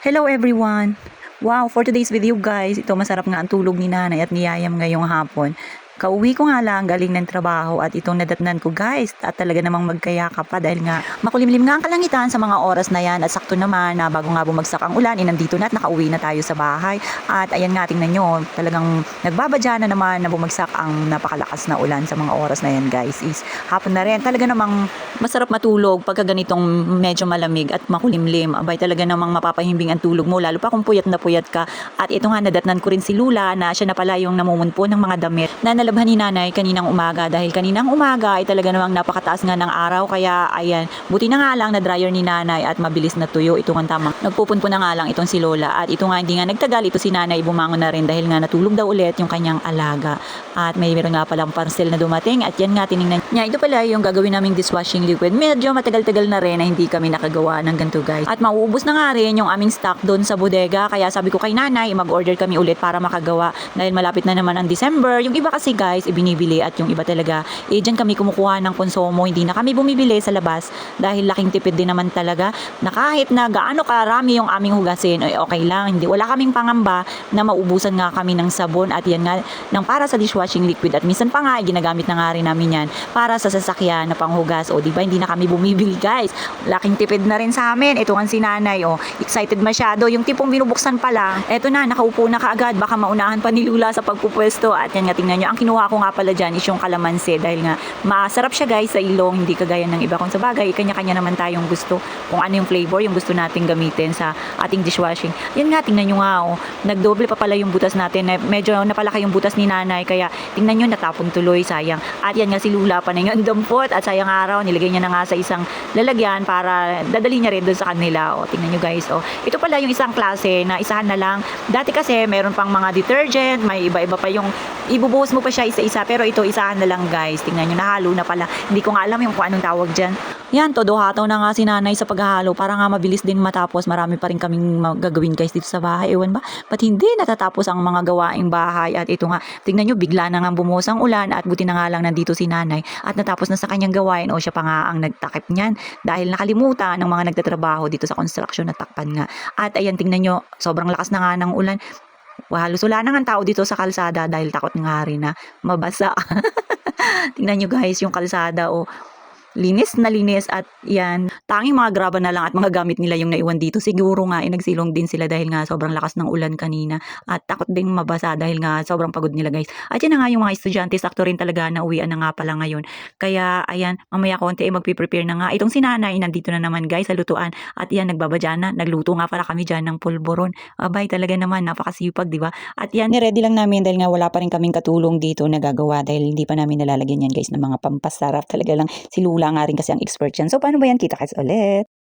Hello everyone! Wow, for today's video guys, ito masarap nga ang tulog ni nanay at ni yayam ngayong hapon. Kauwi ko nga lang galing ng trabaho at itong nadatnan ko guys at talaga namang magkayakap pa dahil nga makulimlim nga ang kalangitan sa mga oras na yan at sakto naman na bago nga bumagsak ang ulan, nandito na at nakauwi na tayo sa bahay at ayan nga tingnan nyo talagang nagbabadya na naman na bumagsak ang napakalakas na ulan sa mga oras na yan guys is hapon na rin talaga namang masarap matulog pagka ganitong medyo malamig at makulimlim abay talaga namang mapapahimbing ang tulog mo lalo pa kung puyat na puyat ka at ito nga nadatnan ko rin si Lula na siya na pala yung namumunpo ng mga damit na nalabhan ni nanay kaninang umaga dahil kaninang umaga ay talaga namang napakataas nga ng araw kaya ayan buti na nga lang na dryer ni nanay at mabilis na tuyo ito nga tamang nagpupunpo na nga lang itong si Lola at ito nga hindi nga nagtagal ito si nanay bumangon na rin dahil nga natulog daw ulit yung kanyang alaga at may meron nga palang parcel na dumating at yan nga tinignan niya ito pala yung gagawin naming dishwashing liquid medyo matagal-tagal na rin na hindi kami nakagawa ng ganito guys at mauubos na nga rin yung aming stock doon sa bodega kaya sabi ko kay nanay mag-order kami ulit para makagawa dahil malapit na naman ang December yung iba kasi guys ibinibili at yung iba talaga dyan kami kumukuha ng konsumo hindi na kami bumibili sa labas dahil laking tipid din naman talaga na kahit na gaano karami yung aming hugasin ay okay lang hindi wala kaming pangamba na maubusan nga kami ng sabon at yan nga ng para sa dishwashing liquid at minsan pa nga ginagamit na nga rin namin yan para sa sasakyan na panghugas o diba hindi na kami bumibili guys laking tipid na rin sa amin ito nga si nanay excited masyado yung tipong binubuksan pa lang eto na nakaupo na kaagad baka maunahan pa ni Lula sa pagpupwesto at yan nga tingnan nyo ang kinuha ko nga pala dyan is yung kalamansi dahil nga masarap siya guys sa ilong hindi kagaya ng iba kung sa bagay kanya-kanya naman tayong gusto kung ano yung flavor yung gusto nating gamitin sa ating dishwashing yan nga tingnan nyo nga nagdoble pa pala yung butas natin medyo napalaki yung butas ni nanay kaya tingnan nyo natapon tuloy sayang at yan nga si Lula pa na yung dampot at sayang araw nilagay niya na nga sa isang lalagyan para dadali niya rin doon sa kanila tingnan nyo guys ito pala yung isang klase na isahan na lang dati kasi meron pang mga detergent may iba-iba pa yung ibubuhos mo pa siya isa-isa pero ito isahan na lang guys tingnan nyo nahalo na pala hindi ko nga alam yung kung anong tawag dyan yan todo hataw na nga si nanay sa paghahalo para nga mabilis din matapos marami pa rin kaming gagawin guys dito sa bahay ewan ba ba't hindi natatapos ang mga gawaing bahay at ito nga tingnan nyo bigla na nga bumuhos ang ulan at buti na nga lang nandito si nanay at natapos na sa kanyang gawain siya pa nga ang nagtakip niyan dahil nakalimutan ng mga nagtatrabaho dito sa construction na takpan nga at ayan tingnan nyo sobrang lakas na nga ng ulan halos wala na nga tao dito sa kalsada dahil takot nga rin na mabasa tingnan nyo guys yung kalsada linis na linis at yan tanging mga graba na lang at mga gamit nila yung naiwan dito siguro nga nagsilong din sila dahil nga sobrang lakas ng ulan kanina at takot ding mabasa dahil nga sobrang pagod nila guys at yan na nga yung mga estudyante sakto rin talaga na uwian na nga pala ngayon kaya ayan mamaya konti magpiprepare na nga itong si nanay nandito na naman guys sa lutuan at yan nagbabadya na nagluto nga pala kami dyan ng pulboron abay talaga naman napakasipag diba at yan niready lang namin dahil nga wala pa rin kaming katulong dito na gagawa dahil hindi pa namin nalalagyan yan guys ng mga pampasarap talaga lang si Lula nga rin kasi ang expert yan. So, paano ba yan? Kita-kits ulit.